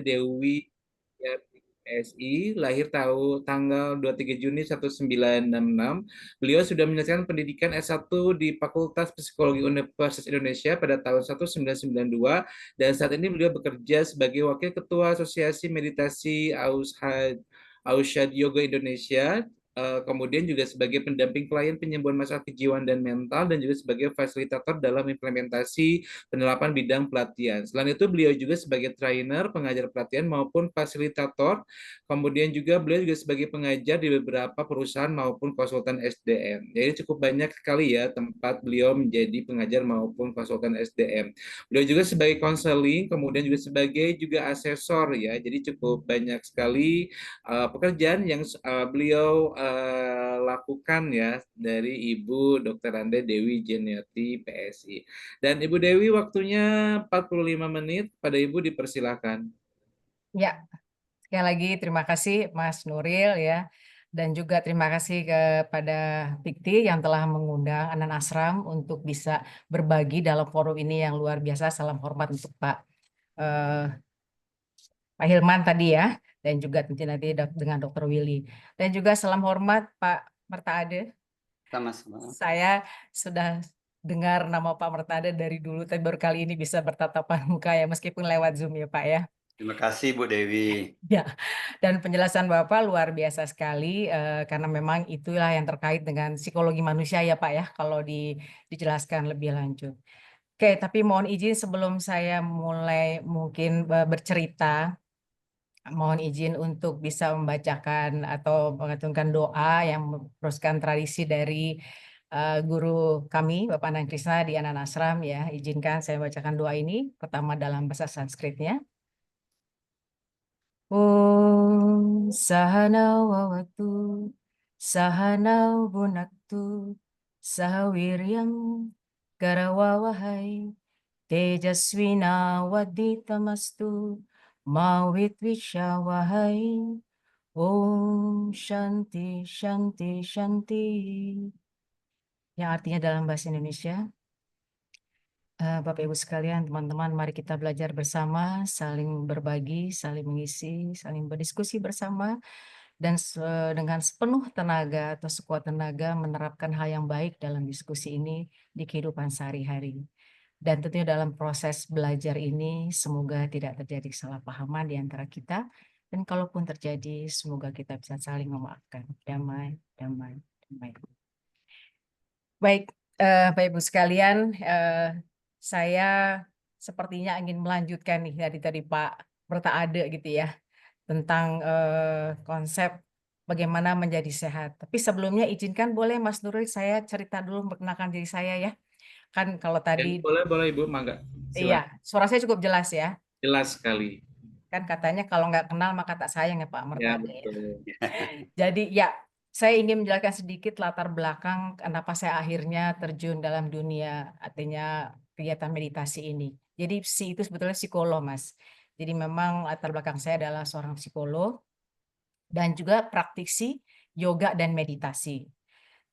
Dewi PSI, lahir tanggal 23 Juni 1966. Beliau sudah menyelesaikan pendidikan S1 di Fakultas Psikologi Universitas Indonesia pada tahun 1992 dan saat ini beliau bekerja sebagai Wakil Ketua Asosiasi Meditasi Aushad Yoga Indonesia, kemudian juga sebagai pendamping klien penyembuhan masalah kejiwaan dan mental, dan juga sebagai fasilitator dalam implementasi penerapan bidang pelatihan. Selain itu, beliau juga sebagai trainer, pengajar pelatihan maupun fasilitator. Kemudian juga beliau juga sebagai pengajar di beberapa perusahaan maupun konsultan SDM. Jadi cukup banyak sekali ya tempat beliau menjadi pengajar maupun konsultan SDM. Beliau juga sebagai konseling, kemudian juga sebagai asesor ya. Jadi cukup banyak sekali pekerjaan yang beliau lakukan ya dari Ibu Dr. Ande Dewi Jeniati PSI. Dan Ibu Dewi waktunya 45 menit, pada Ibu dipersilakan. Ya, sekali lagi terima kasih Mas Nuril ya. Dan juga terima kasih kepada Fikti yang telah mengundang Anan Asram untuk bisa berbagi dalam forum ini yang luar biasa. Salam hormat untuk eh, Pak Hilman tadi ya, dan juga tentu nanti dengan Dr. Willy. Dan juga salam hormat Pak Mertade. Sama-sama. Saya sudah dengar nama Pak Mertade dari dulu, tapi baru kali ini bisa bertatapan muka ya, meskipun lewat Zoom ya Pak ya. Terima kasih Bu Dewi. Ya, dan penjelasan Bapak luar biasa sekali karena memang itulah yang terkait dengan psikologi manusia ya Pak ya, kalau dijelaskan lebih lanjut. Oke, tapi mohon izin sebelum saya mulai mungkin bercerita, mohon izin untuk bisa membacakan atau mengaturkan doa yang meneruskan tradisi dari guru kami, Bapak Anand Krishna di Anan Ashram ya. Izinkan saya bacakan doa ini, pertama dalam bahasa Sanskritnya. Om Sahana Wawatu Sahana Bunaktu Sahawiryam Karawawahai Tejaswina Waditamastu Mawitwishawahai Om Shanti Shanti Shanti, yang artinya dalam bahasa Indonesia, Bapak Ibu sekalian, teman-teman, mari kita belajar bersama, saling berbagi, saling mengisi, saling berdiskusi bersama, dan dengan sepenuh tenaga atau sekuat tenaga menerapkan hal yang baik dalam diskusi ini di kehidupan sehari-hari. Dan tentunya dalam proses belajar ini, semoga tidak terjadi kesalahpahaman di antara kita, dan kalaupun terjadi, semoga kita bisa saling memaafkan. Damai, damai, damai. Baik, Bapak Ibu sekalian, saya sepertinya ingin melanjutkan nih dari tadi Pak Mertaade gitu ya, tentang konsep bagaimana menjadi sehat. Tapi sebelumnya izinkan boleh Mas Nurul saya cerita dulu memperkenalkan diri saya ya. Kan kalau tadi, Boleh Ibu, mangga. iya, Silakan. suara saya cukup jelas ya. Jelas sekali. Kan katanya kalau nggak kenal maka tak sayang ya Pak Ya, Mertade ya. betul. Jadi ya, saya ingin menjelaskan sedikit latar belakang kenapa saya akhirnya terjun dalam dunia artinya kegiatan meditasi ini. Jadi itu sebetulnya psikolog, Mas. Jadi memang latar belakang saya adalah seorang psikolog dan juga praktisi yoga dan meditasi.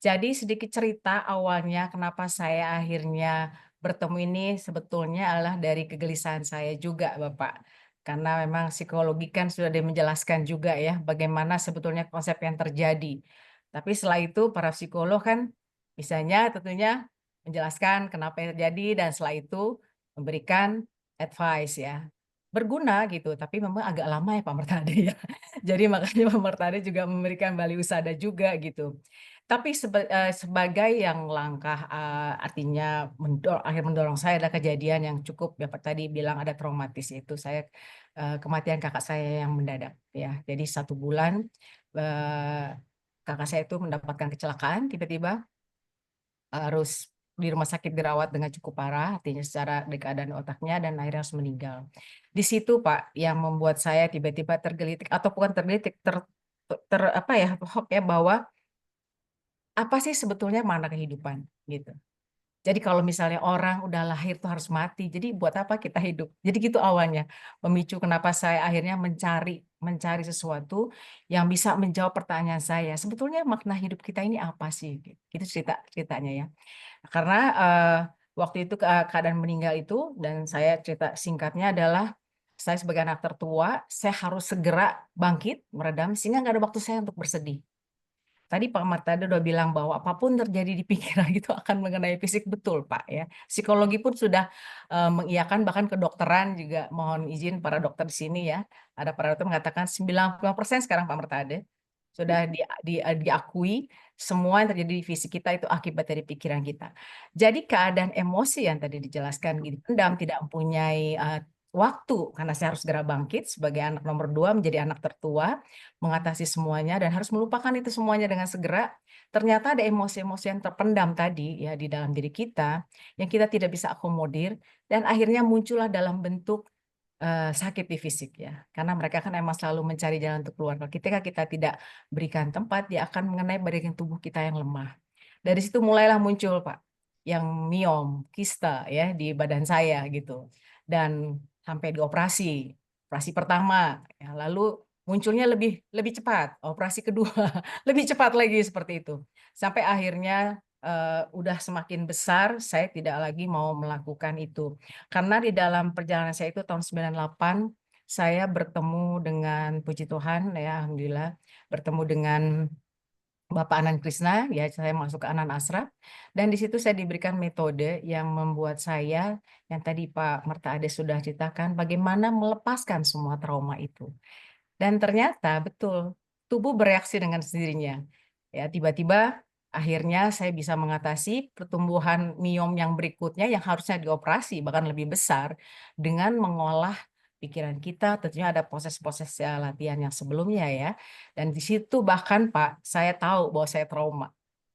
Jadi sedikit cerita awalnya kenapa saya akhirnya bertemu ini sebetulnya adalah dari kegelisahan saya juga, Bapak. Karena memang psikologi kan sudah menjelaskan juga ya bagaimana sebetulnya konsep yang terjadi. Tapi setelah itu para psikolog kan misalnya tentunya menjelaskan kenapa yang terjadi dan setelah itu memberikan advice ya. Berguna gitu, tapi memang agak lama ya Pak Mertade ya. Jadi makanya Pak Mertade juga memberikan bali usada juga gitu. Tapi sebagai yang langkah artinya akhir mendorong saya adalah kejadian yang cukup Bapak tadi bilang ada traumatis, yaitu saya kematian kakak saya yang mendadak ya. Jadi 1 bulan kakak saya itu mendapatkan kecelakaan tiba-tiba, harus di rumah sakit dirawat dengan cukup parah, artinya secara keadaan otaknya dan akhirnya harus meninggal. Di situ Pak yang membuat saya tiba-tiba tergelitik atau bukan tergelitik apa ya, hook ya bahwa apa sih sebetulnya makna kehidupan gitu. Jadi kalau misalnya orang udah lahir tuh harus mati, jadi buat apa kita hidup? Jadi gitu awalnya, memicu kenapa saya akhirnya mencari sesuatu yang bisa menjawab pertanyaan saya. Sebetulnya makna hidup kita ini apa sih? Gitu ceritanya ya. Karena waktu itu keadaan meninggal itu dan saya cerita singkatnya adalah saya sebagai anak tertua, saya harus segera bangkit, meredam, sehingga nggak ada waktu saya untuk bersedih. Tadi Pak Martada udah bilang bahwa apapun terjadi di pikiran itu akan mengenai fisik, betul Pak ya. Psikologi pun sudah mengiyakan, bahkan kedokteran juga mohon izin para dokter di sini ya. Ada para dokter mengatakan 95% sekarang Pak Martada sudah diakui semua yang terjadi di fisik kita itu akibat dari pikiran kita. Jadi keadaan emosi yang tadi dijelaskan dipendam, tidak mempunyai waktu karena saya harus segera bangkit sebagai anak nomor 2 menjadi anak tertua, mengatasi semuanya dan harus melupakan itu semuanya dengan segera. Ternyata ada emosi-emosi yang terpendam tadi ya di dalam diri kita yang kita tidak bisa akomodir dan akhirnya muncullah dalam bentuk sakit di fisik ya. Karena mereka kan emang selalu mencari jalan untuk keluar. Ketika kita tidak berikan tempat, dia akan mengenai bagian tubuh kita yang lemah. Dari situ mulailah muncul Pak, yang miom, kista ya di badan saya gitu. Dan sampai dioperasi, operasi pertama, ya, lalu munculnya lebih lebih cepat, operasi kedua lebih cepat lagi seperti itu. Sampai akhirnya udah semakin besar, saya tidak lagi mau melakukan itu. Karena di dalam perjalanan saya itu tahun 98, saya bertemu dengan puji Tuhan ya, alhamdulillah, bertemu dengan Bapak Anand Krishna, ya saya masuk ke Anand Ashram, dan di situ saya diberikan metode yang membuat saya, yang tadi Pak Merta Ade sudah ceritakan, bagaimana melepaskan semua trauma itu. Dan ternyata betul, tubuh bereaksi dengan sendirinya. Ya, tiba-tiba akhirnya saya bisa mengatasi pertumbuhan miom yang berikutnya yang harusnya dioperasi, bahkan lebih besar, dengan mengolah pikiran kita, tentunya ada proses-proses latihan yang sebelumnya ya. Dan di situ bahkan Pak, saya tahu bahwa saya trauma.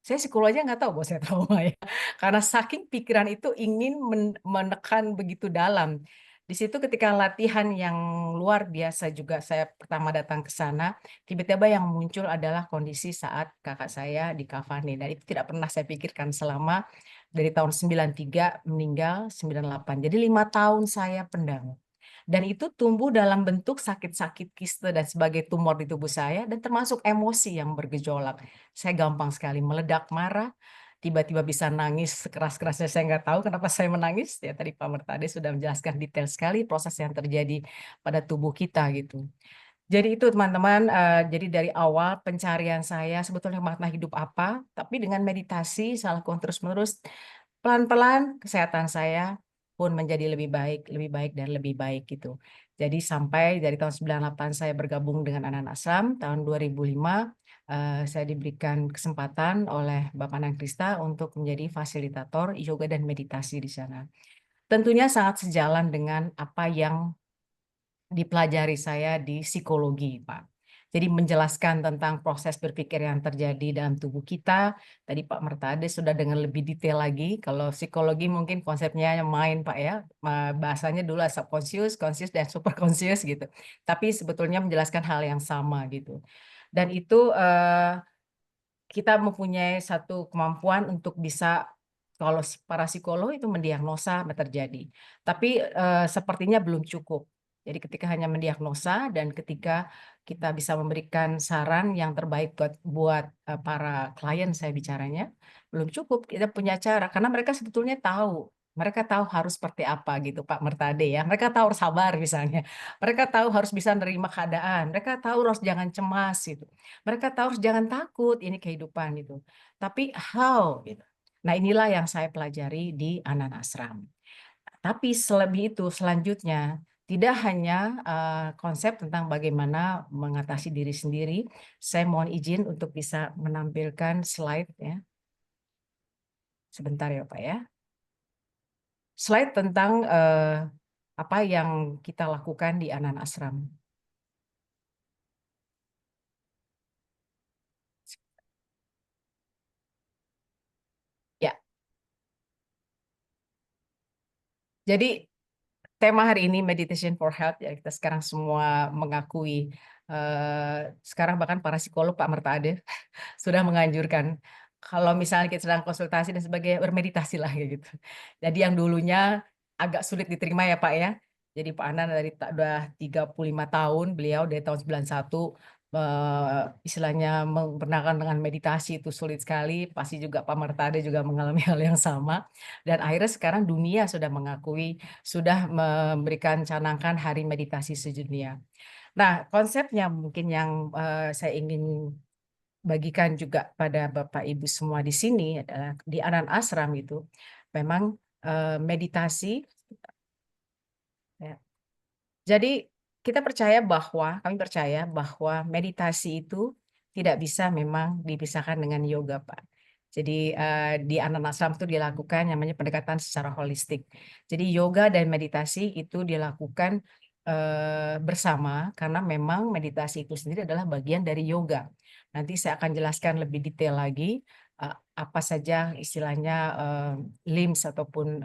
Saya psikolog aja nggak tahu bahwa saya trauma ya. Karena saking pikiran itu ingin menekan begitu dalam. Di situ ketika latihan yang luar biasa juga saya pertama datang ke sana, tiba-tiba yang muncul adalah kondisi saat kakak saya dikafani. Dan itu tidak pernah saya pikirkan selama dari tahun 93 meninggal 98. Jadi 5 tahun saya pendam. Dan itu tumbuh dalam bentuk sakit-sakit kiste dan sebagai tumor di tubuh saya dan termasuk emosi yang bergejolak. Saya gampang sekali meledak marah, tiba-tiba bisa nangis sekeras-kerasnya saya nggak tahu kenapa saya menangis. Ya tadi Pak Mertade sudah menjelaskan detail sekali proses yang terjadi pada tubuh kita gitu. Jadi itu teman-teman, jadi dari awal pencarian saya sebetulnya makna hidup apa, tapi dengan meditasi saya lakukan terus-menerus, pelan-pelan kesehatan saya pun menjadi lebih baik dan lebih baik gitu. Jadi sampai dari tahun 98 saya bergabung dengan Anak Ashram, tahun 2005 saya diberikan kesempatan oleh Bapak Anand Krishna untuk menjadi fasilitator yoga dan meditasi di sana. Tentunya sangat sejalan dengan apa yang dipelajari saya di psikologi, Pak. Jadi menjelaskan tentang proses berpikir yang terjadi dalam tubuh kita. Tadi Pak Mertade sudah dengan lebih detail lagi. Kalau psikologi mungkin konsepnya yang main, Pak ya. Bahasanya dulu subconscious, conscious, dan superconscious gitu. Tapi sebetulnya menjelaskan hal yang sama gitu. Dan itu kita mempunyai satu kemampuan untuk bisa, kalau para psikolog itu mendiagnosa apa terjadi. Tapi sepertinya belum cukup. Jadi ketika hanya mendiagnosa dan ketika kita bisa memberikan saran yang terbaik buat para klien saya bicaranya, belum cukup. Kita punya cara karena mereka sebetulnya tahu. Mereka tahu harus seperti apa gitu Pak Mertade ya. Mereka tahu harus sabar misalnya. Mereka tahu harus bisa menerima keadaan. Mereka tahu harus jangan cemas gitu. Mereka tahu harus jangan takut, ini kehidupan gitu. Tapi how gitu. Nah, inilah yang saya pelajari di Anand Ashram. Tapi selebih itu selanjutnya tidak hanya konsep tentang bagaimana mengatasi diri sendiri. Saya mohon izin untuk bisa menampilkan slide ya. Sebentar ya Pak ya. Slide tentang apa yang kita lakukan di Anand Ashram. Ya. Jadi tema hari ini meditation for health ya, kita sekarang semua mengakui sekarang bahkan para psikolog Pak Mertade sudah menganjurkan kalau misalnya kita sedang konsultasi dan sebagainya bermeditasi lah kayak gitu. Jadi yang dulunya agak sulit diterima ya Pak ya. Jadi Pak Anand dari udah 35 tahun, beliau dari tahun 91 istilahnya membenarkan dengan meditasi itu sulit sekali, pasti juga Pak Martade juga mengalami hal yang sama. Dan akhirnya sekarang dunia sudah mengakui, sudah memberikan canangkan Hari Meditasi Sedunia. Nah, konsepnya mungkin yang saya ingin bagikan juga pada Bapak Ibu semua di sini adalah di Anand Ashram itu memang meditasi ya. Jadi kami percaya bahwa meditasi itu tidak bisa memang dipisahkan dengan yoga, Pak. Jadi di Anand Ashram itu dilakukan namanya pendekatan secara holistik. Jadi yoga dan meditasi itu dilakukan bersama karena memang meditasi itu sendiri adalah bagian dari yoga. Nanti saya akan jelaskan lebih detail lagi apa saja istilahnya limbs ataupun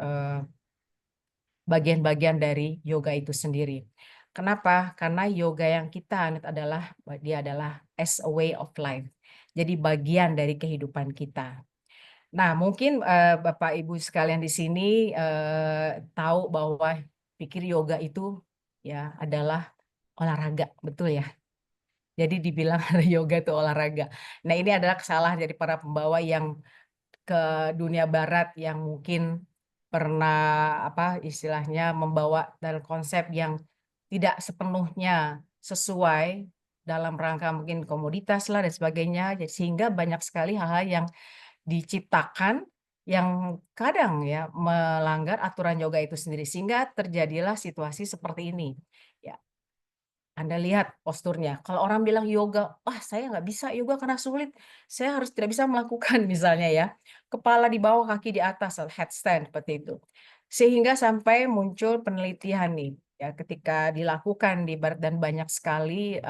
bagian-bagian dari yoga itu sendiri. Kenapa? Karena yoga yang kita anut adalah dia adalah as a way of life. Jadi bagian dari kehidupan kita. Nah, mungkin Bapak Ibu sekalian di sini tahu bahwa pikir yoga itu ya adalah olahraga, betul ya? Jadi dibilang yoga itu olahraga. Nah, ini adalah kesalahan dari para pembawa yang ke dunia barat yang mungkin pernah istilahnya membawa dalam konsep yang tidak sepenuhnya sesuai dalam rangka mungkin komoditas lah dan sebagainya, sehingga banyak sekali hal-hal yang diciptakan yang kadang ya melanggar aturan yoga itu sendiri, sehingga terjadilah situasi seperti ini. Ya, Anda lihat posturnya. Kalau orang bilang yoga, "Wah, saya nggak bisa yoga karena sulit. Saya harus tidak bisa melakukan," misalnya ya. Kepala di bawah, kaki di atas, headstand seperti itu. Sehingga sampai muncul penelitian nih, ya ketika dilakukan di barat dan banyak sekali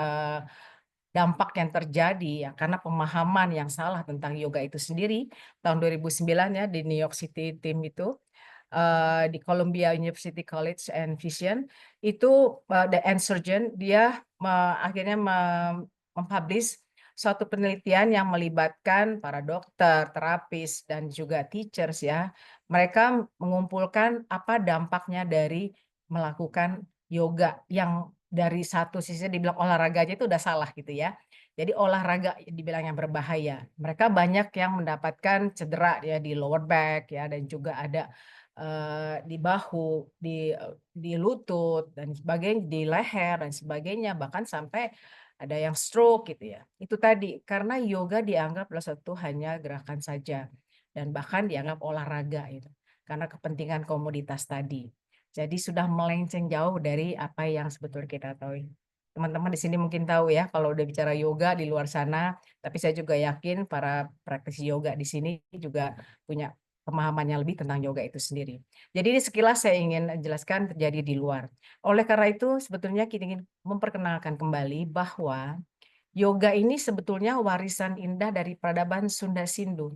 dampak yang terjadi ya karena pemahaman yang salah tentang yoga itu sendiri. Tahun 2009 ya di New York City tim itu di Columbia University College and Vision itu the Surgeon dia akhirnya mempublish suatu penelitian yang melibatkan para dokter, terapis dan juga teachers ya. Mereka mengumpulkan apa dampaknya dari melakukan yoga yang dari satu sisi dibilang olahraga aja itu udah salah gitu ya. Jadi olahraga dibilang yang berbahaya. Mereka banyak yang mendapatkan cedera ya di lower back ya dan juga ada di bahu, di lutut dan sebagainya, di leher dan sebagainya, bahkan sampai ada yang stroke gitu ya. Itu tadi, karena yoga dianggap adalah satu hanya gerakan saja dan bahkan dianggap olahraga itu, karena kepentingan komoditas tadi. Jadi sudah melenceng jauh dari apa yang sebetulnya kita tahu. Teman-teman di sini mungkin tahu ya kalau udah bicara yoga di luar sana, tapi saya juga yakin para praktisi yoga di sini juga punya pemahaman yang lebih tentang yoga itu sendiri. Jadi ini sekilas saya ingin jelaskan terjadi di luar. Oleh karena itu sebetulnya kita ingin memperkenalkan kembali bahwa yoga ini sebetulnya warisan indah dari peradaban Sunda Sindu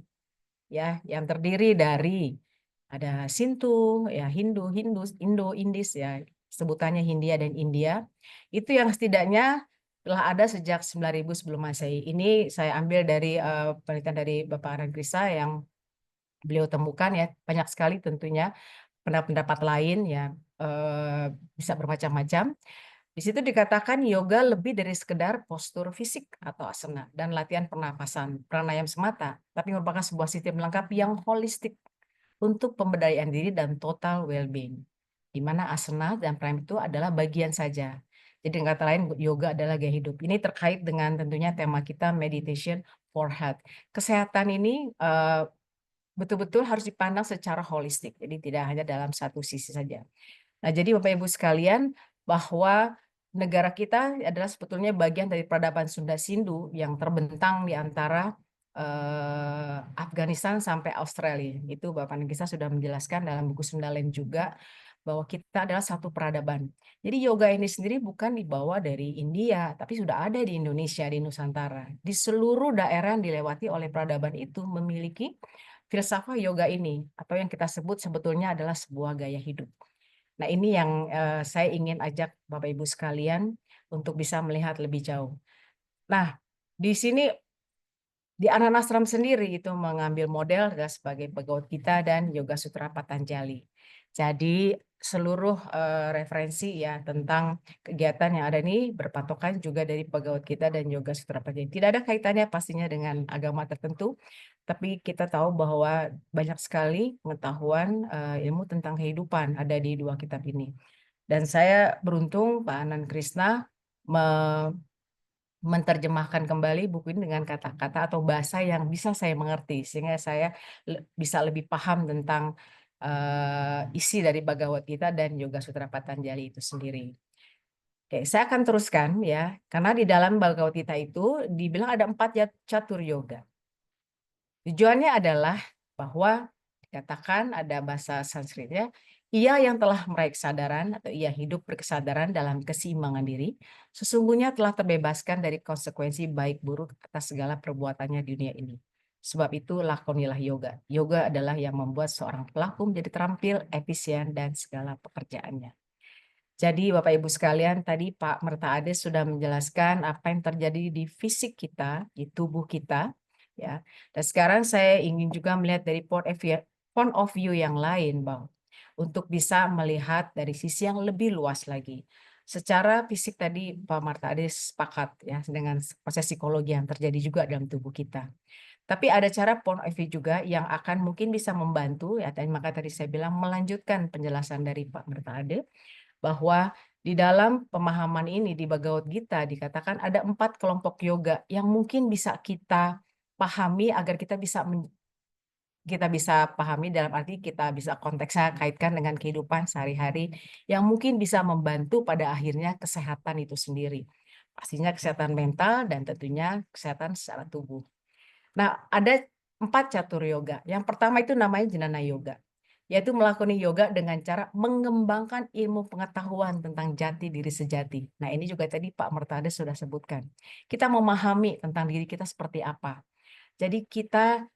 ya, yang terdiri dari ada Sintu, ya Indo, Indis ya, sebutannya Hindia dan India. Itu yang setidaknya telah ada sejak 9.000 sebelum Masehi. Ini saya ambil dari penelitian dari Bapak Anand Krishna yang beliau temukan ya, banyak sekali tentunya pendapat-pendapat lain ya, bisa bermacam-macam. Di situ dikatakan yoga lebih dari sekedar postur fisik atau asana dan latihan pernapasan, pranayama semata, tapi merupakan sebuah sistem lengkap yang holistik untuk pemberdayaan diri dan total well-being. Di mana asana dan pranayama itu adalah bagian saja. Jadi dengan kata lain yoga adalah gaya hidup. Ini terkait dengan tentunya tema kita meditation for health. Kesehatan ini betul-betul harus dipandang secara holistik. Jadi tidak hanya dalam satu sisi saja. Nah, jadi Bapak Ibu sekalian, bahwa negara kita adalah sebetulnya bagian dari peradaban Sunda Sindu yang terbentang di antara Afghanistan sampai Australia. Itu Bapak Nagisa sudah menjelaskan dalam buku Sundaland juga bahwa kita adalah satu peradaban. Jadi yoga ini sendiri bukan dibawa dari India, tapi sudah ada di Indonesia, di Nusantara. Di seluruh daerah yang dilewati oleh peradaban itu memiliki filsafat yoga ini, atau yang kita sebut sebetulnya adalah sebuah gaya hidup. Nah, ini yang saya ingin ajak Bapak Ibu sekalian untuk bisa melihat lebih jauh. Nah, di sini di Anand Ashram sendiri itu mengambil model adalah sebagai Bhagavad Gita dan Yoga Sutra Patanjali. Jadi seluruh referensi ya tentang kegiatan yang ada ini berpatokan juga dari pegawai kita dan Yoga Sutra Panjang. Tidak ada kaitannya pastinya dengan agama tertentu, tapi kita tahu bahwa banyak sekali pengetahuan ilmu tentang kehidupan ada di dua kitab ini. Dan saya beruntung Pak Anan Krisna menerjemahkan kembali buku ini dengan kata-kata atau bahasa yang bisa saya mengerti, sehingga saya bisa lebih paham tentang isi dari Bhagavad Gita dan Yoga Sutra Patanjali itu sendiri. Oke, saya akan teruskan ya, karena di dalam Bhagavad Gita itu dibilang ada 4 catur yoga. Tujuannya adalah bahwa dikatakan ada bahasa Sanskritnya, ia yang telah meraih kesadaran atau ia hidup berkesadaran dalam keseimbangan diri, sesungguhnya telah terbebaskan dari konsekuensi baik buruk atas segala perbuatannya di dunia ini. Sebab itu lakonilah yoga. Yoga adalah yang membuat seorang pelaku menjadi terampil, efisien, dan segala pekerjaannya. Jadi Bapak Ibu sekalian, tadi Pak Merta Ade sudah menjelaskan apa yang terjadi di fisik kita, di tubuh kita, ya. Dan sekarang saya ingin juga melihat dari point of view yang lain, Bang, untuk bisa melihat dari sisi yang lebih luas lagi. Secara fisik tadi Pak Marta Ade sepakat ya dengan proses psikologi yang terjadi juga dalam tubuh kita. Tapi ada cara point of view juga yang akan mungkin bisa membantu ya, dan maka tadi saya bilang melanjutkan penjelasan dari Pak Marta Ade bahwa di dalam pemahaman ini di Bhagavad Gita dikatakan ada 4 kelompok yoga yang mungkin bisa kita pahami agar kita bisa pahami dalam arti kita bisa konteksnya kaitkan dengan kehidupan sehari-hari yang mungkin bisa membantu pada akhirnya kesehatan itu sendiri. Pastinya kesehatan mental dan tentunya kesehatan secara tubuh. Nah, ada 4 catur yoga. Yang pertama itu namanya Jnana Yoga, yaitu melakoni yoga dengan cara mengembangkan ilmu pengetahuan tentang jati diri sejati. Nah, ini juga tadi Pak Mertade sudah sebutkan. Kita memahami tentang diri kita seperti apa. Jadi kita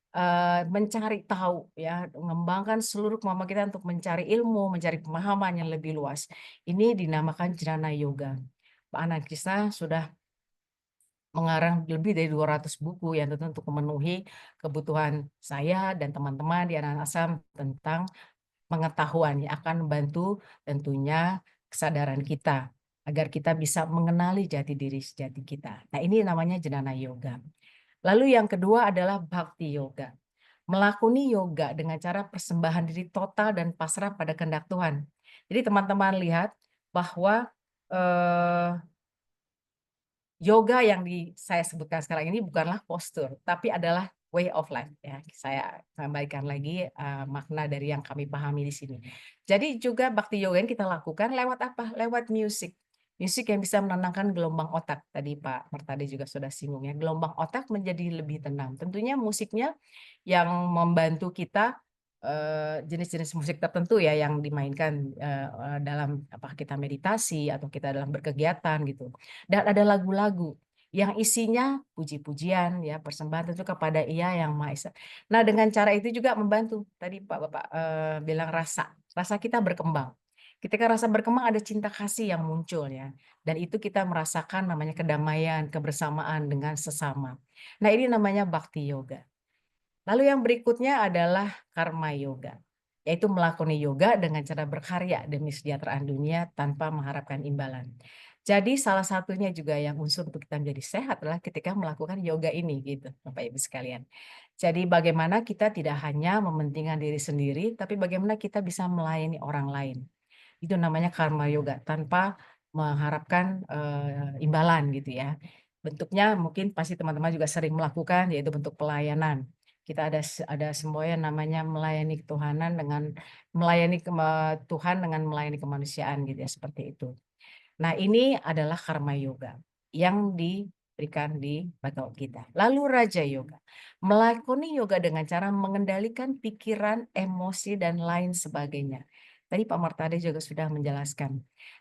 mencari tahu ya, mengembangkan seluruh kemampuan kita untuk mencari ilmu, mencari pemahaman yang lebih luas. Ini dinamakan Jnana Yoga. Pak Anand Krishna sudah mengarang lebih dari 200 buku yang tentu untuk memenuhi kebutuhan saya dan teman-teman di Anak Asam tentang pengetahuan yang akan membantu tentunya kesadaran kita agar kita bisa mengenali jati diri sejati kita. Nah, ini namanya Jnana Yoga. Lalu yang kedua adalah Bhakti Yoga. Melakoni yoga dengan cara persembahan diri total dan pasrah pada kehendak Tuhan. Jadi teman-teman lihat bahwa yoga yang saya sebutkan sekarang ini bukanlah postur, tapi adalah way of life ya. Saya kembalikan lagi makna dari yang kami pahami di sini. Jadi juga bakti yoga yang kita lakukan lewat apa? Lewat musik. Musik yang bisa menenangkan gelombang otak. Tadi Pak Mertade juga sudah singgung ya. Gelombang otak menjadi lebih tenang. Tentunya musiknya yang membantu kita jenis-jenis musik tertentu ya yang dimainkan dalam apa kita meditasi atau kita dalam berkegiatan gitu. Dan ada lagu-lagu yang isinya puji-pujian ya, persembahan tentu kepada Ia yang Maha Esa. Nah, dengan cara itu juga membantu tadi Pak Bapak bilang rasa kita berkembang. Ketika rasa berkembang ada cinta kasih yang muncul ya. Dan itu kita merasakan namanya kedamaian, kebersamaan dengan sesama. Nah, ini namanya Bhakti Yoga. Lalu yang berikutnya adalah karma yoga, yaitu melakoni yoga dengan cara berkarya demi kesejahteraan dunia tanpa mengharapkan imbalan. Jadi salah satunya juga yang unsur untuk kita menjadi sehat adalah ketika melakukan yoga ini gitu, Bapak Ibu sekalian. Jadi bagaimana kita tidak hanya mementingkan diri sendiri, tapi bagaimana kita bisa melayani orang lain. Itu namanya karma yoga tanpa mengharapkan imbalan gitu ya. Bentuknya mungkin pasti teman-teman juga sering melakukan yaitu bentuk pelayanan. Kita ada semua yang namanya melayani ketuhanan dengan melayani Tuhan dengan melayani kemanusiaan gitu ya seperti itu. Nah, ini adalah karma yoga yang diberikan di Bhagavad Gita. Lalu Raja Yoga. Melakoni yoga dengan cara mengendalikan pikiran, emosi dan lain sebagainya. Tadi Pak Martade juga sudah menjelaskan.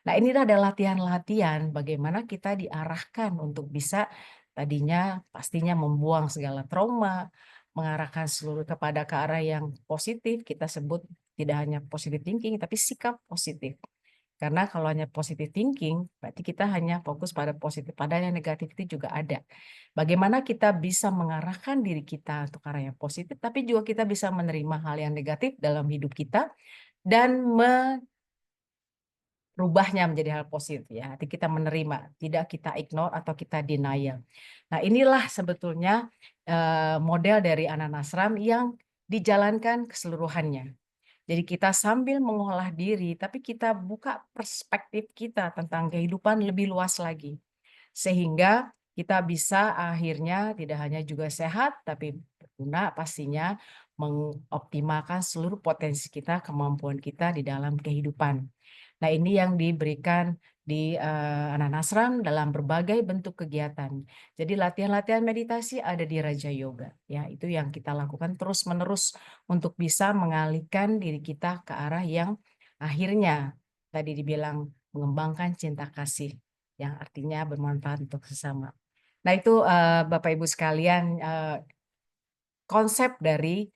Nah, ini ada latihan-latihan bagaimana kita diarahkan untuk bisa tadinya pastinya membuang segala trauma, mengarahkan seluruh kepada ke arah yang positif, kita sebut tidak hanya positive thinking, tapi sikap positif. Karena kalau hanya positive thinking, berarti kita hanya fokus pada positif, padahal yang negatif itu juga ada. Bagaimana kita bisa mengarahkan diri kita untuk arah yang positif, tapi juga kita bisa menerima hal yang negatif dalam hidup kita, dan merubahnya menjadi hal positif ya. Hati kita menerima, tidak kita ignore atau kita denial. Nah, inilah sebetulnya model dari Anak Nasram yang dijalankan keseluruhannya. Jadi kita sambil mengolah diri, tapi kita buka perspektif kita tentang kehidupan lebih luas lagi. Sehingga kita bisa akhirnya tidak hanya juga sehat, tapi berguna pastinya mengoptimalkan seluruh potensi kita, kemampuan kita di dalam kehidupan. Nah, ini yang diberikan di Anak Nasram dalam berbagai bentuk kegiatan. Jadi latihan-latihan meditasi ada di Raja Yoga. Ya, itu yang kita lakukan terus-menerus untuk bisa mengalihkan diri kita ke arah yang akhirnya tadi dibilang mengembangkan cinta kasih yang artinya bermanfaat untuk sesama. Nah, itu Bapak Ibu sekalian konsep dari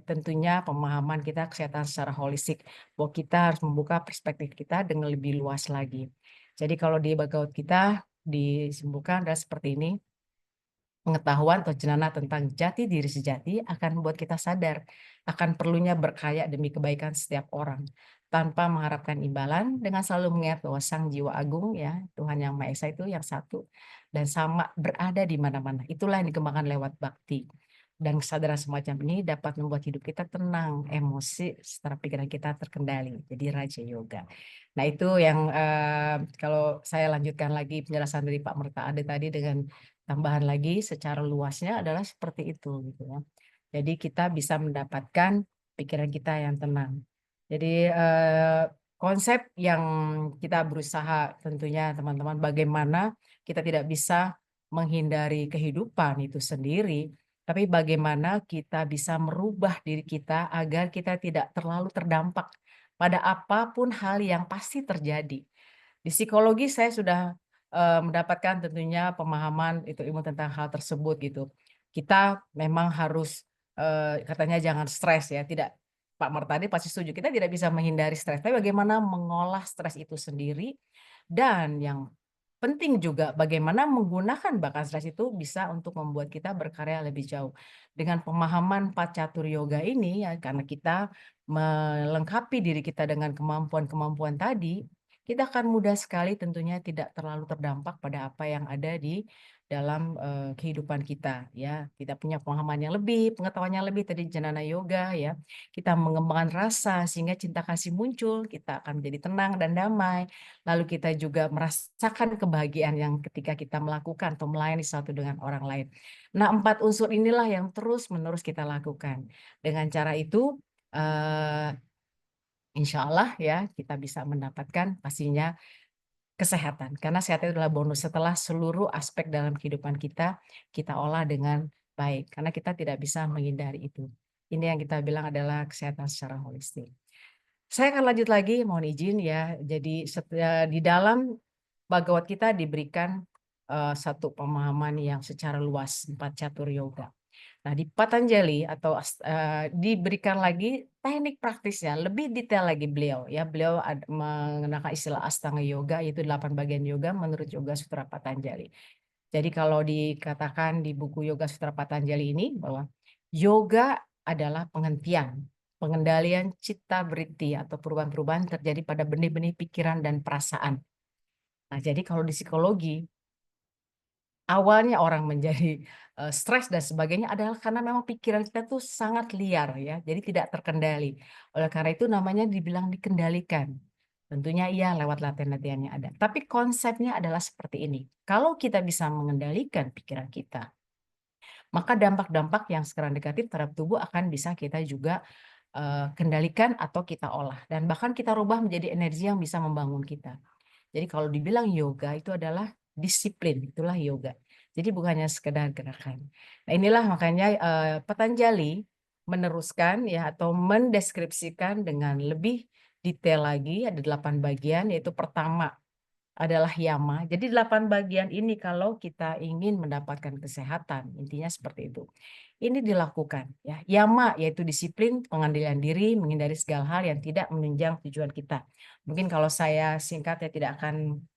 tentunya pemahaman kita kesehatan secara holistik, bahwa kita harus membuka perspektif kita dengan lebih luas lagi. Jadi kalau di Bhagavad kita disimpulkan adalah seperti ini, pengetahuan atau cenana tentang jati diri sejati akan membuat kita sadar akan perlunya berkarya demi kebaikan setiap orang, tanpa mengharapkan imbalan, dengan selalu mengingat bahwa Sang Jiwa Agung ya, Tuhan Yang Maha Esa itu yang satu dan sama berada di mana-mana. Itulah yang dikembangkan lewat bakti. Dan kesadaran semacam ini dapat membuat hidup kita tenang, emosi, serta pikiran kita terkendali. Jadi Raja Yoga. Nah, itu yang kalau saya lanjutkan lagi penjelasan dari Pak Merta Ade tadi dengan tambahan lagi secara luasnya adalah seperti itu gitu ya. Jadi kita bisa mendapatkan pikiran kita yang tenang. Jadi konsep yang kita berusaha tentunya teman-teman, bagaimana kita tidak bisa menghindari kehidupan itu sendiri, tapi bagaimana kita bisa merubah diri kita agar kita tidak terlalu terdampak pada apapun hal yang pasti terjadi. Di psikologi saya sudah mendapatkan tentunya pemahaman itu ilmu tentang hal tersebut gitu. Kita memang harus katanya jangan stres ya, tidak Pak Martadi pasti setuju. Kita tidak bisa menghindari stres, tapi bagaimana mengolah stres itu sendiri dan yang penting juga bagaimana menggunakan bahkan stres itu bisa untuk membuat kita berkarya lebih jauh. Dengan pemahaman 4 catur yoga ini ya, karena kita melengkapi diri kita dengan kemampuan-kemampuan tadi, kita akan mudah sekali tentunya tidak terlalu terdampak pada apa yang ada di dalam kehidupan kita ya. Kita punya pemahaman yang lebih, pengetahuan yang lebih tadi Janana Yoga ya. Kita mengembangkan rasa sehingga cinta kasih muncul, kita akan menjadi tenang dan damai. Lalu kita juga merasakan kebahagiaan yang ketika kita melakukan atau melayani satu dengan orang lain. Nah, 4 unsur inilah yang terus-menerus kita lakukan. Dengan cara itu insya Allah ya kita bisa mendapatkan pastinya kesehatan. Karena sehat itu adalah bonus setelah seluruh aspek dalam kehidupan kita, kita olah dengan baik. Karena kita tidak bisa menghindari itu. Ini yang kita bilang adalah kesehatan secara holistik. Saya akan lanjut lagi, mohon izin ya. Jadi di dalam Bhagavad kita diberikan satu pemahaman yang secara luas, 4 catur yoga. Nah, di Patanjali atau diberikan lagi teknik praktisnya, lebih detail lagi beliau ya. Beliau mengenakan istilah Astanga Yoga, yaitu 8 bagian yoga menurut Yoga Sutra Patanjali. Jadi kalau dikatakan di buku Yoga Sutra Patanjali ini bahwa yoga adalah penghentian, pengendalian cita vritti atau perubahan-perubahan terjadi pada benih-benih pikiran dan perasaan. Nah, jadi kalau di psikologi awalnya orang menjadi stres dan sebagainya adalah karena memang pikiran kita tuh sangat liar ya, jadi tidak terkendali. Oleh karena itu namanya dibilang dikendalikan. Tentunya iya lewat latihan-latihan yang ada. Tapi konsepnya adalah seperti ini. Kalau kita bisa mengendalikan pikiran kita, maka dampak-dampak yang sekarang negatif terhadap tubuh akan bisa kita juga kendalikan atau kita olah. Dan bahkan kita rubah menjadi energi yang bisa membangun kita. Jadi kalau dibilang yoga itu adalah disiplin, itulah yoga. Jadi bukan hanya sekedar gerakan. Nah, inilah makanya Patanjali meneruskan ya atau mendeskripsikan dengan lebih detail lagi ada 8 bagian, yaitu pertama adalah yama. Jadi 8 bagian ini kalau kita ingin mendapatkan kesehatan, intinya seperti itu. Ini dilakukan ya. Yama yaitu disiplin, pengendalian diri, menghindari segala hal yang tidak menunjang tujuan kita. Mungkin kalau saya singkat ya tidak akan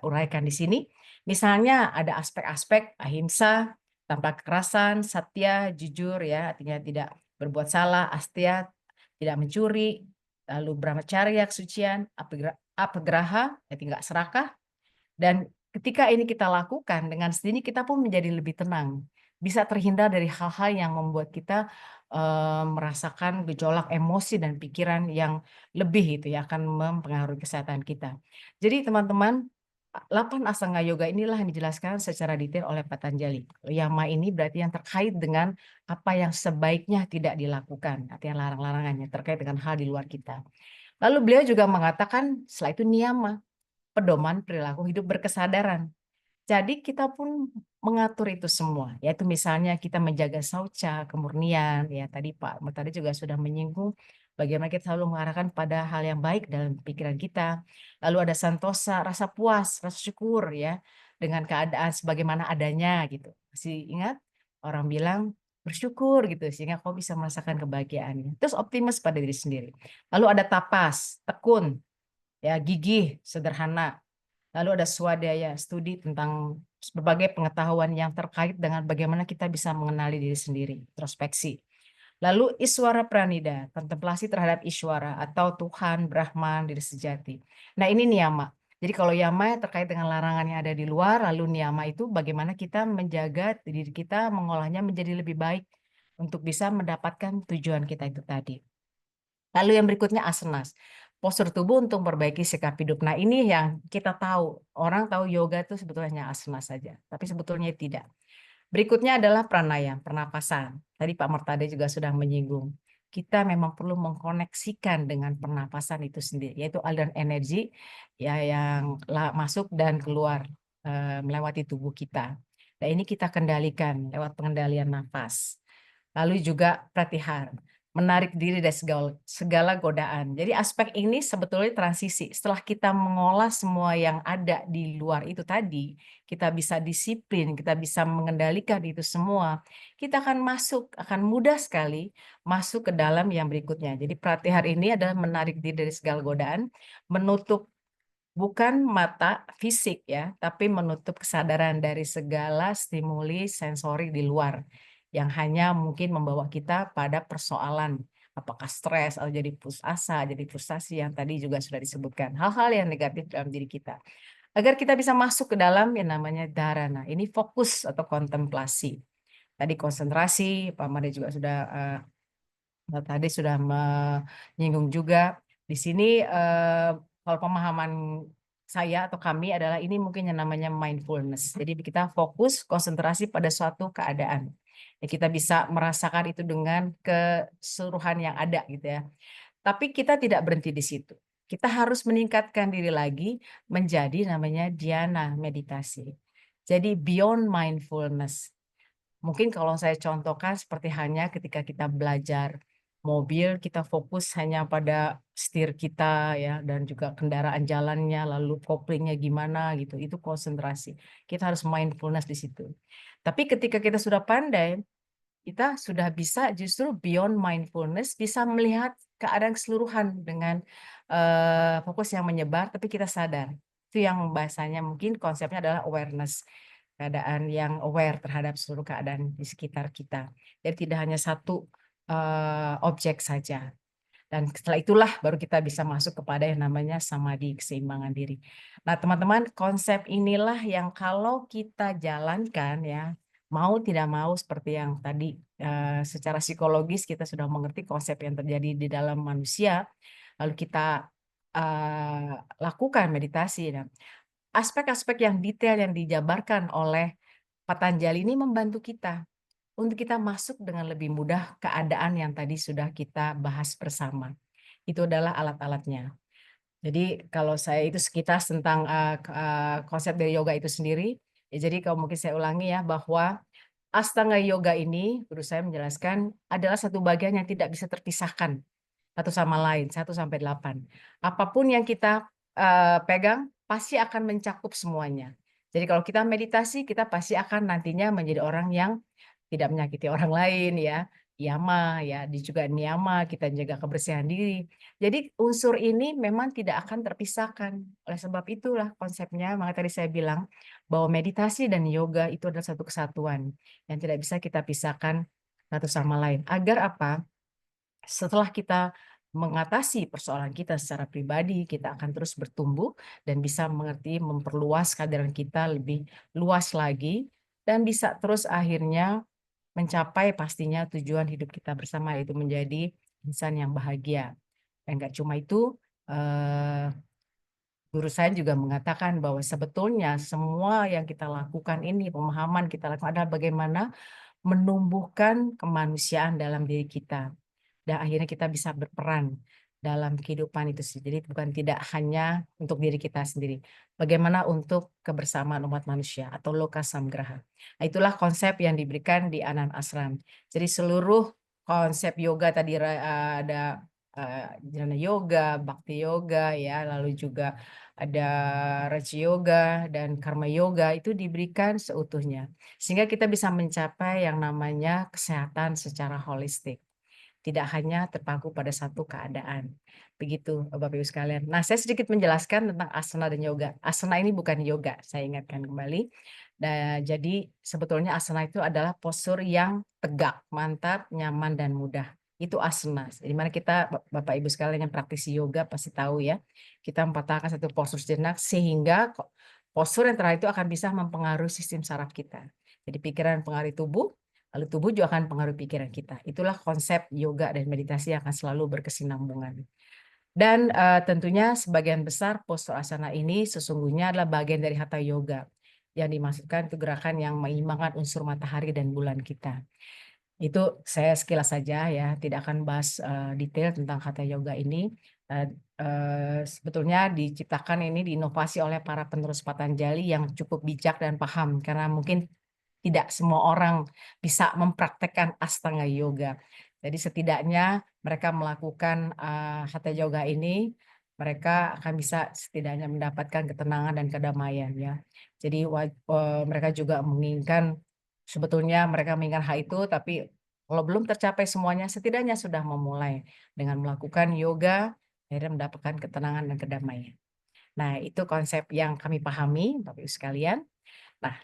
uraikan di sini. Misalnya ada aspek-aspek ahimsa, tanpa kekerasan, satya, jujur ya, artinya tidak berbuat salah, astya, tidak mencuri, lalu brahmacharya kesucian, apagraha, tidak serakah. Dan ketika ini kita lakukan, dengan sendiri kita pun menjadi lebih tenang, bisa terhindar dari hal-hal yang membuat kita merasakan gejolak emosi dan pikiran yang lebih itu ya, akan mempengaruhi kesehatan kita. Jadi teman-teman, 8 asanga yoga inilah yang dijelaskan secara detail oleh Patanjali. Yama ini berarti yang terkait dengan apa yang sebaiknya tidak dilakukan, artinya larang-larangannya terkait dengan hal di luar kita. Lalu beliau juga mengatakan setelah itu niyama, pedoman perilaku hidup berkesadaran. Jadi kita pun mengatur itu semua, yaitu misalnya kita menjaga saucha, kemurnian, ya tadi Pak tadi juga sudah menyinggung bagaimana kita selalu mengarahkan pada hal yang baik dalam pikiran kita. Lalu ada santosa, rasa puas, rasa syukur ya dengan keadaan sebagaimana adanya gitu. Masih ingat orang bilang bersyukur gitu sehingga kau bisa merasakan kebahagiaannya. Terus optimis pada diri sendiri. Lalu ada tapas, tekun, ya gigih, sederhana. Lalu ada swadaya, studi tentang berbagai pengetahuan yang terkait dengan bagaimana kita bisa mengenali diri sendiri, introspeksi. Lalu Iswara Pranida, kontemplasi terhadap Iswara atau Tuhan, Brahman, diri sejati. Nah ini niyama. Jadi kalau yama terkait dengan larangan yang ada di luar, lalu niyama itu bagaimana kita menjaga diri kita, mengolahnya menjadi lebih baik untuk bisa mendapatkan tujuan kita itu tadi. Lalu yang berikutnya asanas, postur tubuh untuk memperbaiki sikap hidup. Nah ini yang kita tahu, orang tahu yoga itu sebetulnya asanas saja, tapi sebetulnya tidak. Berikutnya adalah pranayama, pernapasan. Tadi Pak Mertade juga sudah menyinggung. Kita memang perlu mengkoneksikan dengan pernapasan itu sendiri, yaitu aliran energi ya yang masuk dan keluar melewati tubuh kita. Nah ini kita kendalikan lewat pengendalian nafas. Lalu juga pratihara, menarik diri dari segala godaan. Jadi aspek ini sebetulnya transisi. Setelah kita mengolah semua yang ada di luar itu tadi, kita bisa disiplin, kita bisa mengendalikan itu semua, kita akan mudah sekali masuk ke dalam yang berikutnya. Jadi pratihara ini adalah menarik diri dari segala godaan, menutup bukan mata fisik ya, tapi menutup kesadaran dari segala stimuli sensori di luar yang hanya mungkin membawa kita pada persoalan apakah stres atau jadi putus asa, jadi frustasi yang tadi juga sudah disebutkan, hal-hal yang negatif dalam diri kita. Agar kita bisa masuk ke dalam yang namanya dharana. Ini fokus atau kontemplasi. Tadi konsentrasi, Pak Made juga sudah tadi sudah menyinggung juga. Di sini kalau pemahaman saya atau kami adalah ini mungkin yang namanya mindfulness. Jadi kita fokus konsentrasi pada suatu keadaan. Ya, kita bisa merasakan itu dengan keseluruhan yang ada gitu ya. Tapi kita tidak berhenti di situ. Kita harus meningkatkan diri lagi menjadi namanya dhyana, meditasi. Jadi beyond mindfulness. Mungkin kalau saya contohkan seperti hanya ketika kita belajar mobil, kita fokus hanya pada setir kita ya dan juga kendaraan jalannya, lalu koplingnya gimana gitu. Itu konsentrasi. Kita harus mindfulness di situ. Tapi ketika kita sudah pandai, kita sudah bisa justru beyond mindfulness, bisa melihat keadaan keseluruhan dengan fokus yang menyebar, tapi kita sadar. Itu yang bahasanya mungkin konsepnya adalah awareness. Keadaan yang aware terhadap seluruh keadaan di sekitar kita. Jadi tidak hanya satu objek saja. Dan setelah itulah baru kita bisa masuk kepada yang namanya samadhi, keseimbangan diri. Nah teman-teman, konsep inilah yang kalau kita jalankan ya, mau tidak mau seperti yang tadi secara psikologis kita sudah mengerti konsep yang terjadi di dalam manusia, lalu kita lakukan meditasi. Dan aspek-aspek yang detail yang dijabarkan oleh Patanjali ini membantu kita untuk kita masuk dengan lebih mudah keadaan yang tadi sudah kita bahas bersama. Itu adalah alat-alatnya. Jadi kalau saya itu sekilas tentang konsep dari yoga itu sendiri, ya jadi kalau mungkin saya ulangi ya bahwa Astanga Yoga ini, guru saya menjelaskan, adalah satu bagian yang tidak bisa terpisahkan satu sama lain, 1-8. Apapun yang kita pegang, pasti akan mencakup semuanya. Jadi kalau kita meditasi, kita pasti akan nantinya menjadi orang yang tidak menyakiti orang lain ya. Yama ya, juga niyama, kita jaga kebersihan diri. Jadi unsur ini memang tidak akan terpisahkan. Oleh sebab itulah konsepnya, maka tadi saya bilang bahwa meditasi dan yoga itu adalah satu kesatuan yang tidak bisa kita pisahkan satu sama lain. Agar apa? Setelah kita mengatasi persoalan kita secara pribadi, kita akan terus bertumbuh dan bisa mengerti, memperluas kesadaran kita lebih luas lagi, dan bisa terus akhirnya mencapai pastinya tujuan hidup kita bersama, yaitu menjadi insan yang bahagia. Dan nggak cuma itu, eh, guru saya juga mengatakan bahwa sebetulnya semua yang kita lakukan ini, pemahaman kita lakukan adalah bagaimana menumbuhkan kemanusiaan dalam diri kita. Dan akhirnya kita bisa berperan dalam kehidupan itu sendiri. Jadi bukan tidak hanya untuk diri kita sendiri. Bagaimana untuk kebersamaan umat manusia atau loka samgraha. Nah, itulah konsep yang diberikan di Anand Ashram. Jadi seluruh konsep yoga tadi ada Jnana Yoga, Bhakti Yoga, ya, lalu juga ada Raja Yoga dan Karma Yoga itu diberikan seutuhnya. Sehingga kita bisa mencapai yang namanya kesehatan secara holistik. Tidak hanya terpaku pada satu keadaan. Begitu, Bapak Ibu sekalian. Nah, saya sedikit menjelaskan tentang asana dan yoga. Asana ini bukan yoga, saya ingatkan kembali. Dan jadi sebetulnya asana itu adalah postur yang tegak, mantap, nyaman, dan mudah. Itu asana. Di mana kita, Bapak Ibu sekalian yang praktisi yoga pasti tahu ya, kita mempertahankan satu postur sejenak sehingga postur yang terakhir itu akan bisa mempengaruhi sistem saraf kita. Jadi pikiran mempengaruhi tubuh, lalu tubuh juga akan pengaruhi pikiran kita. Itulah konsep yoga dan meditasi yang akan selalu berkesinambungan. Dan tentunya sebagian besar postur asana ini sesungguhnya adalah bagian dari hatha yoga. Yang dimaksudkan itu gerakan yang menyeimbangkan unsur matahari dan bulan kita. Itu saya sekilas saja ya, tidak akan bahas detail tentang hatha yoga ini. Sebetulnya diciptakan ini, diinovasi oleh para penerus Patanjali yang cukup bijak dan paham, karena mungkin tidak semua orang bisa mempraktekkan Astanga Yoga. Jadi setidaknya mereka melakukan hatha yoga ini, mereka akan bisa setidaknya mendapatkan ketenangan dan kedamaian ya. Jadi mereka juga menginginkan, sebetulnya mereka menginginkan hal itu, tapi kalau belum tercapai semuanya, setidaknya sudah memulai dengan melakukan yoga, akhirnya mendapatkan ketenangan dan kedamaian. Nah, itu konsep yang kami pahami, Bapak Ibu sekalian. Nah,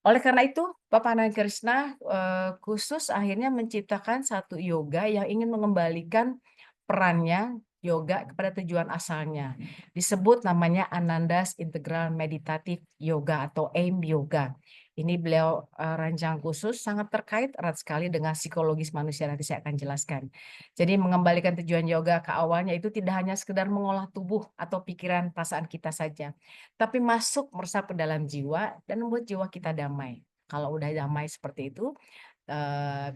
oleh karena itu, Bapak Anand Krishna khusus akhirnya menciptakan satu yoga yang ingin mengembalikan perannya yoga kepada tujuan asalnya. Disebut namanya Ananda's Integral Meditative Yoga atau AIM Yoga. Ini beliau rancang khusus, sangat terkait erat sekali dengan psikologis manusia, nanti saya akan jelaskan. Jadi mengembalikan tujuan yoga ke awalnya itu tidak hanya sekedar mengolah tubuh atau pikiran perasaan kita saja, tapi masuk meresap ke dalam jiwa dan membuat jiwa kita damai. Kalau udah damai seperti itu,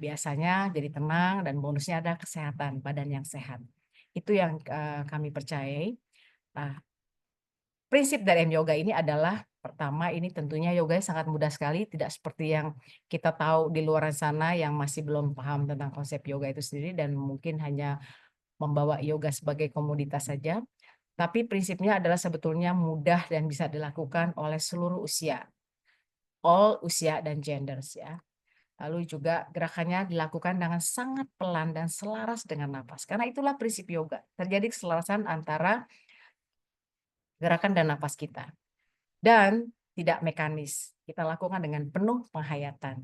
biasanya jadi tenang dan bonusnya ada kesehatan, badan yang sehat. Itu yang kami percayai. Nah, prinsip dari M Yoga ini adalah, pertama ini tentunya yoga sangat mudah sekali, tidak seperti yang kita tahu di luar sana yang masih belum paham tentang konsep yoga itu sendiri dan mungkin hanya membawa yoga sebagai komoditas saja. Tapi prinsipnya adalah sebetulnya mudah dan bisa dilakukan oleh seluruh usia, all usia dan genders ya. Lalu juga gerakannya dilakukan dengan sangat pelan dan selaras dengan napas. Karena itulah prinsip yoga, terjadi keselarasan antara gerakan dan napas kita. Dan tidak mekanis, kita lakukan dengan penuh penghayatan.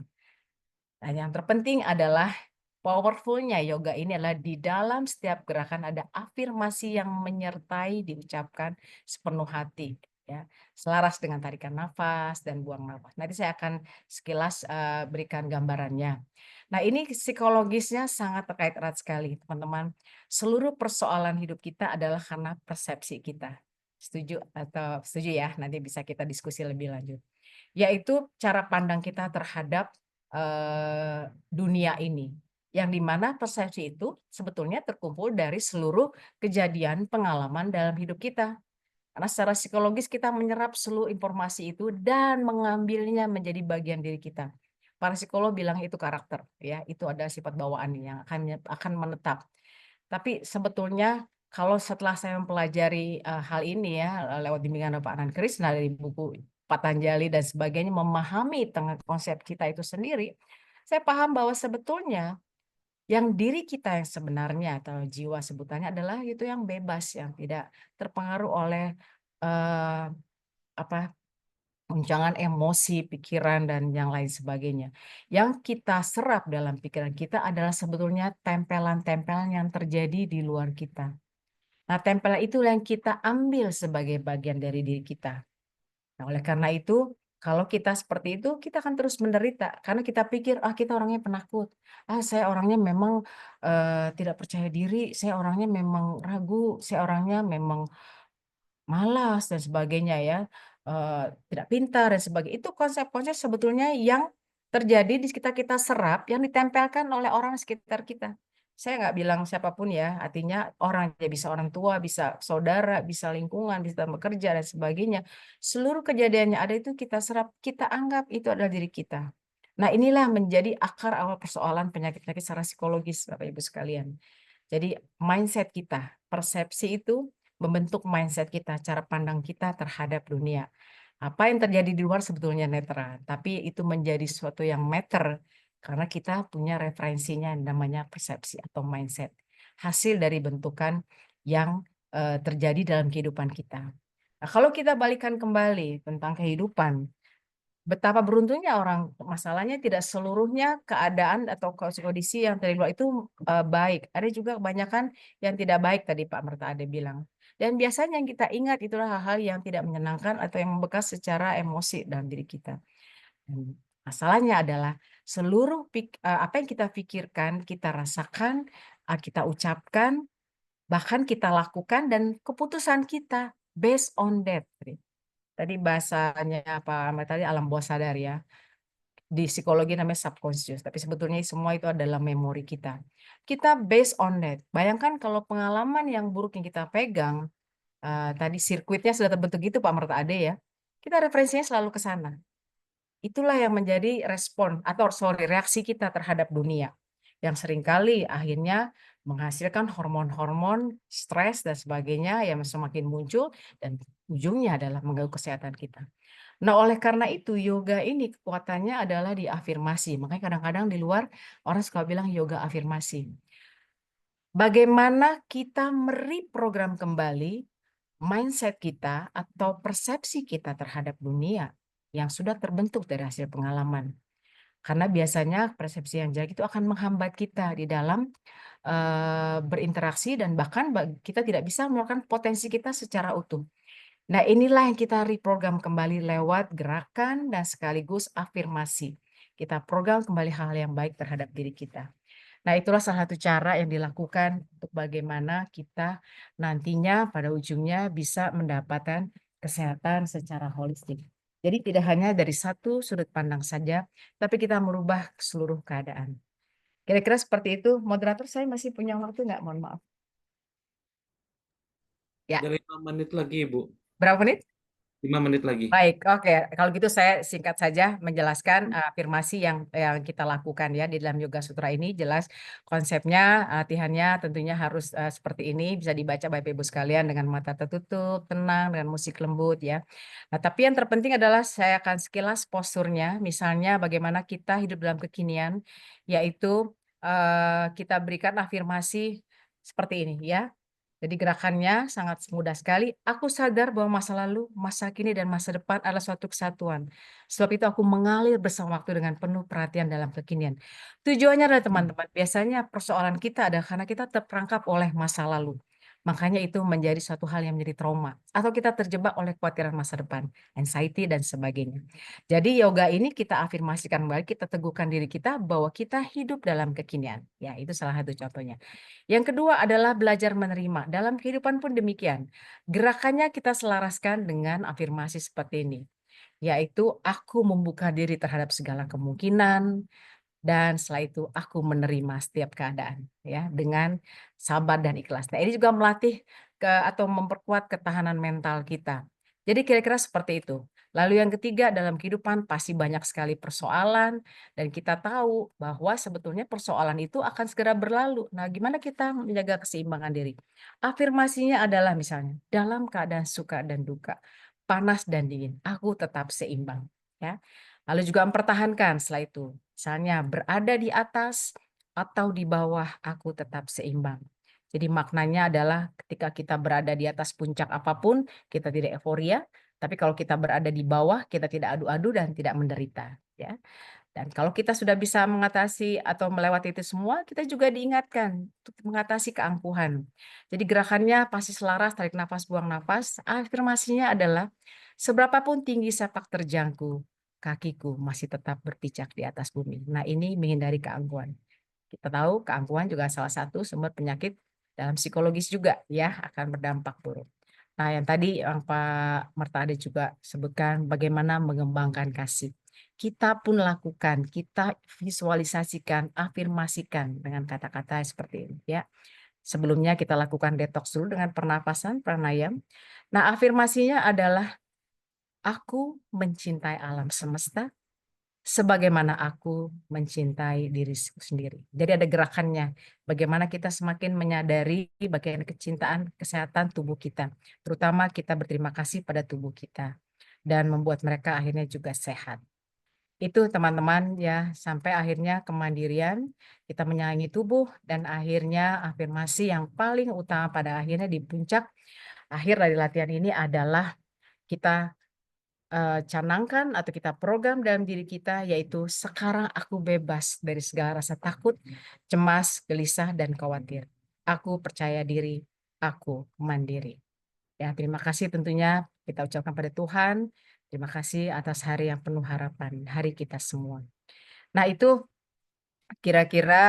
Dan yang terpenting adalah powerfulnya yoga ini adalah di dalam setiap gerakan ada afirmasi yang menyertai diucapkan sepenuh hati, ya, selaras dengan tarikan nafas dan buang nafas. Nanti saya akan sekilas berikan gambarannya. Nah, ini psikologisnya sangat terkait erat sekali, teman-teman. Seluruh persoalan hidup kita adalah karena persepsi kita. Setuju atau setuju ya? Nanti bisa kita diskusi lebih lanjut. Yaitu cara pandang kita terhadap dunia ini. Yang dimana persepsi itu sebetulnya terkumpul dari seluruh kejadian pengalaman dalam hidup kita. Karena secara psikologis kita menyerap seluruh informasi itu dan mengambilnya menjadi bagian diri kita. Para psikolog bilang itu karakter, ya, itu ada sifat bawaan yang akan menetap. Tapi sebetulnya kalau setelah saya mempelajari hal ini ya lewat bimbingan Pak Anand Krishna dari buku Patanjali dan sebagainya, memahami tentang konsep kita itu sendiri, saya paham bahwa sebetulnya yang diri kita yang sebenarnya atau jiwa sebutannya adalah itu yang bebas, yang tidak terpengaruh oleh apa guncangan emosi, pikiran, dan yang lain sebagainya. Yang kita serap dalam pikiran kita adalah sebetulnya tempelan-tempelan yang terjadi di luar kita. Nah, tempelan itu yang kita ambil sebagai bagian dari diri kita. Nah, oleh karena itu, kalau kita seperti itu, kita akan terus menderita. Karena kita pikir, kita orangnya penakut. Saya orangnya memang tidak percaya diri, saya orangnya memang ragu, saya orangnya memang malas dan sebagainya ya, tidak pintar dan sebagainya. Itu konsep-konsep sebetulnya yang terjadi di sekitar kita serap, yang ditempelkan oleh orang sekitar kita. Saya nggak bilang siapapun ya, artinya orang, ya bisa orang tua, bisa saudara, bisa lingkungan, bisa tempat kerja dan sebagainya. Seluruh kejadian yang ada itu kita serap, kita anggap itu adalah diri kita. Nah, inilah menjadi akar awal persoalan penyakit-penyakit secara psikologis, Bapak Ibu sekalian. Jadi mindset kita, persepsi itu membentuk mindset kita, cara pandang kita terhadap dunia. Apa yang terjadi di luar sebetulnya netral, tapi itu menjadi sesuatu yang matter karena kita punya referensinya yang namanya persepsi atau mindset. Hasil dari bentukan yang terjadi dalam kehidupan kita. Nah, kalau kita balikan kembali tentang kehidupan, betapa beruntungnya orang, masalahnya tidak seluruhnya keadaan atau kondisi yang dari luar itu baik. Ada juga kebanyakan yang tidak baik tadi Pak Merta Ade bilang. Dan biasanya yang kita ingat itulah hal-hal yang tidak menyenangkan atau yang membekas secara emosi dalam diri kita. Dan masalahnya adalah seluruh apa yang kita pikirkan, kita rasakan, kita ucapkan, bahkan kita lakukan dan keputusan kita based on that. Tadi bahasanya Pak Ahmad tadi alam bawah sadar ya. Di psikologi namanya subconscious, tapi sebetulnya semua itu adalah memori kita. Kita based on that. Bayangkan kalau pengalaman yang buruk yang kita pegang, tadi sirkuitnya sudah terbentuk gitu Pak Marta Ade ya. Kita referensinya selalu ke sana. Itulah yang menjadi respon atau reaksi kita terhadap dunia. Yang seringkali akhirnya menghasilkan hormon-hormon stres dan sebagainya yang semakin muncul dan ujungnya adalah mengganggu kesehatan kita. Nah, oleh karena itu yoga ini kekuatannya adalah di afirmasi. Makanya kadang-kadang di luar orang suka bilang yoga afirmasi. Bagaimana kita mereprogram kembali mindset kita atau persepsi kita terhadap dunia yang sudah terbentuk dari hasil pengalaman. Karena biasanya persepsi yang jelek itu akan menghambat kita di dalam berinteraksi dan bahkan kita tidak bisa melakukan potensi kita secara utuh. Nah, inilah yang kita reprogram kembali lewat gerakan dan sekaligus afirmasi. Kita program kembali hal-hal yang baik terhadap diri kita. Nah, itulah salah satu cara yang dilakukan untuk bagaimana kita nantinya pada ujungnya bisa mendapatkan kesehatan secara holistik. Jadi tidak hanya dari satu sudut pandang saja, tapi kita merubah seluruh keadaan. Kira-kira seperti itu. Moderator, saya masih punya waktu nggak? Mohon maaf. Ya, Ada 5 menit lagi, Bu. berapa menit? 5 menit lagi. Baik, oke. Kalau gitu saya singkat saja menjelaskan afirmasi yang kita lakukan ya di dalam Yoga Sutra ini. Jelas konsepnya, latihannya tentunya harus seperti ini, bisa dibaca Bapak Ibu sekalian dengan mata tertutup, tenang, dengan musik lembut ya. Nah, tapi yang terpenting adalah saya akan sekilas posturnya, misalnya bagaimana kita hidup dalam kekinian, yaitu kita berikan afirmasi seperti ini ya. Jadi gerakannya sangat mudah sekali. Aku sadar bahwa masa lalu, masa kini, dan masa depan adalah suatu kesatuan. Sebab itu aku mengalir bersama waktu dengan penuh perhatian dalam kekinian. Tujuannya adalah teman-teman, biasanya persoalan kita adalah karena kita terperangkap oleh masa lalu. Makanya itu menjadi suatu hal yang menjadi trauma. Atau kita terjebak oleh kekhawatiran masa depan, anxiety, dan sebagainya. Jadi yoga ini kita afirmasikan kembali, kita teguhkan diri kita bahwa kita hidup dalam kekinian. Ya, itu salah satu contohnya. Yang kedua adalah belajar menerima. Dalam kehidupan pun demikian. Gerakannya kita selaraskan dengan afirmasi seperti ini. Yaitu aku membuka diri terhadap segala kemungkinan, dan setelah itu aku menerima setiap keadaan ya dengan sabar dan ikhlas. Nah, ini juga melatih atau memperkuat ketahanan mental kita. Jadi kira-kira seperti itu. Lalu yang ketiga, dalam kehidupan pasti banyak sekali persoalan dan kita tahu bahwa sebetulnya persoalan itu akan segera berlalu. Nah, gimana kita menjaga keseimbangan diri? Afirmasinya adalah misalnya dalam keadaan suka dan duka, panas dan dingin, aku tetap seimbang ya. Lalu juga mempertahankan setelah itu. Misalnya berada di atas atau di bawah, aku tetap seimbang. Jadi maknanya adalah ketika kita berada di atas puncak apapun, kita tidak euforia, Tapi kalau kita berada di bawah, kita tidak adu-adu dan tidak menderita, ya. Dan kalau kita sudah bisa mengatasi atau melewati itu semua, kita juga diingatkan untuk mengatasi keangkuhan. Jadi gerakannya pasti selaras, tarik nafas, buang nafas. Afirmasinya adalah, seberapapun tinggi sepak terjangku, kakiku masih tetap berpijak di atas bumi. Nah, ini menghindari keangkuhan. Kita tahu keangkuhan juga salah satu sumber penyakit dalam psikologis juga ya, akan berdampak buruk. Nah, yang tadi yang Pak Mertade juga sebutkan bagaimana mengembangkan kasih. Kita pun lakukan, kita visualisasikan, afirmasikan dengan kata-kata seperti ini ya. Sebelumnya kita lakukan detox dulu dengan pernapasan, pranayam. Nah, afirmasinya adalah aku mencintai alam semesta sebagaimana aku mencintai diriku sendiri. Jadi ada gerakannya, bagaimana kita semakin menyadari bagian kecintaan kesehatan tubuh kita, terutama kita berterima kasih pada tubuh kita dan membuat mereka akhirnya juga sehat. Itu teman-teman ya, sampai akhirnya kemandirian, kita menyayangi tubuh dan akhirnya afirmasi yang paling utama pada akhirnya di puncak akhir dari latihan ini adalah kita canangkan atau kita program dalam diri kita, yaitu sekarang aku bebas dari segala rasa takut, cemas, gelisah, dan khawatir. Aku percaya diri, aku mandiri. Ya, terima kasih tentunya kita ucapkan pada Tuhan. Terima kasih atas hari yang penuh harapan, hari kita semua. Nah, itu kira-kira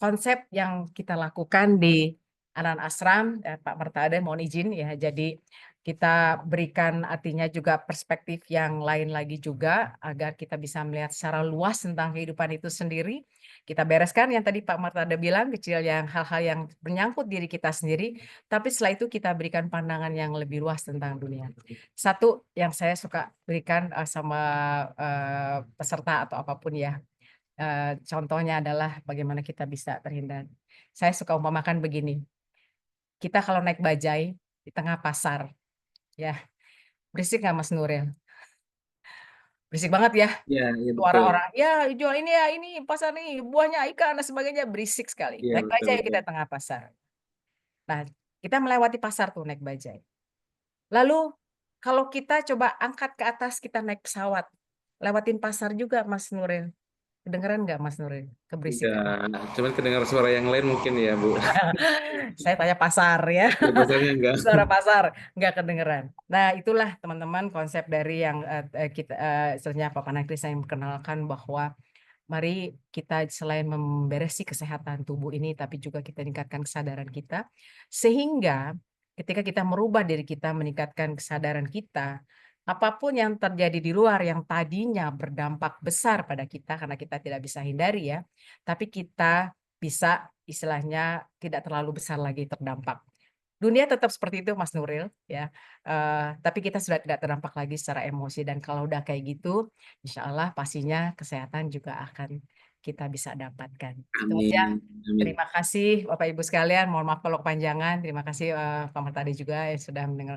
konsep yang kita lakukan di Anan Ashram, Pak Mertade mohon izin ya. Jadi kita berikan artinya juga perspektif yang lain lagi juga agar kita bisa melihat secara luas tentang kehidupan itu sendiri. Kita bereskan yang tadi Pak Mertade bilang kecil yang hal-hal yang menyangkut diri kita sendiri, tapi setelah itu kita berikan pandangan yang lebih luas tentang dunia. Satu yang saya suka berikan sama peserta atau apapun ya. Contohnya adalah bagaimana kita bisa terhindar. Saya suka umpamakan begini, kita kalau naik bajai di tengah pasar, ya berisik nggak Mas Nuril? Berisik banget ya, Iya, iya suara betul. orang, "Ya jual ini ya, ini pasar nih, buahnya ikan," dan sebagainya, berisik sekali. Iya Naik betul bajai betul. kita tengah pasar. Nah, kita melewati pasar tuh naik bajai. Lalu kalau kita coba angkat ke atas, kita naik pesawat, lewatin pasar juga Mas Nuril. Kedengeran nggak Mas Nuril keberisikan? Enggak, cuman kedengar suara yang lain mungkin ya, Bu. Saya tanya pasar ya. Ya, pasarnya enggak. Suara pasar nggak kedengeran. Nah, itulah teman-teman konsep dari yang kita istilahnya Pak Panakris yang memperkenalkan bahwa mari kita selain memberesi kesehatan tubuh ini, tapi juga kita tingkatkan kesadaran kita, sehingga ketika kita merubah diri kita, meningkatkan kesadaran kita, apapun yang terjadi di luar yang tadinya berdampak besar pada kita, karena kita tidak bisa hindari ya, tapi kita bisa istilahnya tidak terlalu besar lagi terdampak. Dunia tetap seperti itu Mas Nuril ya, tapi kita sudah tidak terdampak lagi secara emosi dan kalau udah kayak gitu, insya Allah pastinya kesehatan juga akan kita bisa dapatkan. Itu aja, Amin. Amin. terima kasih Bapak Ibu sekalian, mohon maaf kalau kepanjangan, terima kasih, Pak Mertadi juga yang sudah mendengar